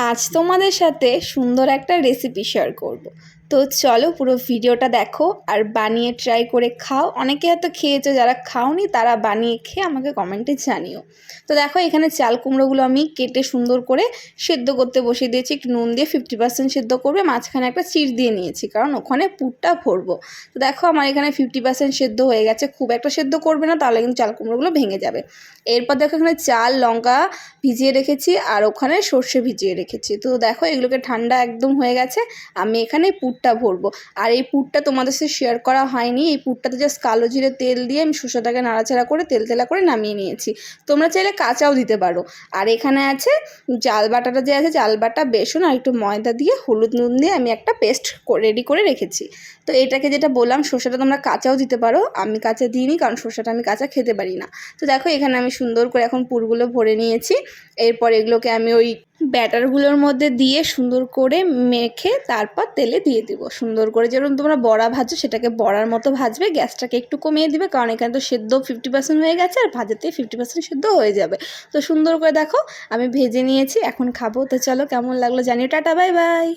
আজ তোমাদের সাথে সুন্দর একটা রেসিপি শেয়ার করব। তো চলো পুরো ভিডিওটা দেখো আর বানিয়ে ট্রাই করে খাও। অনেকে হয়তো খেয়েছো, যারা খাওনি তারা বানিয়ে খেয়ে আমাকে কমেন্টে জানিও। তো দেখো এখানে চাল কুমড়োগুলো আমি কেটে সুন্দর করে সেদ্ধ করতে বসিয়ে দিয়েছি। একটু নুন দিয়ে 50% সেদ্ধ করবে, মাঝখানে একটা চিড় দিয়ে নিয়েছি কারণ ওখানে পুরটা ভরবো। তো দেখো আমার এখানে 50% সেদ্ধ হয়ে গেছে, খুব একটা সেদ্ধ করবে না তাহলে কিন্তু চাল কুমড়োগুলো ভেঙে যাবে। এরপর দেখো এখানে চাল লঙ্কা ভিজিয়ে রেখেছি আর ওখানে সর্ষে ভিজিয়ে রেখেছি। তো দেখো এগুলোকে ঠান্ডা একদম হয়ে গেছে, আমি এখানে পুরটা ভরবো। আর এই পুরটা তোমাদের সাথে শেয়ার করা হয়নি, এই পুরটাতে জাস্ট কালো জিরে তেল দিয়ে আমি শসাটাকে নাড়াচাড়া করে তেলা করে নামিয়ে নিয়েছি। তোমরা চাইলে কাঁচাও দিতে পারো। আর এখানে আছে চাল বাটাটা, যে আছে চাল বাটা, বেসন আর একটু ময়দা দিয়ে হলুদ নুন দিয়ে আমি একটা পেস্ট রেডি করে রেখেছি। তো এটাকে যেটা বললাম, শসাটা তোমরা কাঁচাও দিতে পারো, আমি কাঁচা দিইনি কারণ শসাটা আমি কাঁচা খেতে পারি না। তো দেখো এখানে আমি সুন্দর করে এখন পুরগুলো ভরে নিয়েছি। এরপর এগুলোকে আমি ওই ব্যাটারগুলোর মধ্যে দিয়ে সুন্দর করে মেখে তারপর তেলে দিয়ে দিব। সুন্দর করে যেরকম তোমরা বড়া ভাজো সেটাকে বড়ার মতো ভাজবে, গ্যাসটাকে একটু কমিয়ে দিবে কারণ এখানে তো সেদ্ধ 50% হয়ে গেছে আর ভাজাতে 50% সেদ্ধ হয়ে যাবে। তো সুন্দর করে দেখো আমি ভেজে নিয়েছি, এখন খাবো। তো চলো কেমন লাগলো জানিও। Tata, bye bye.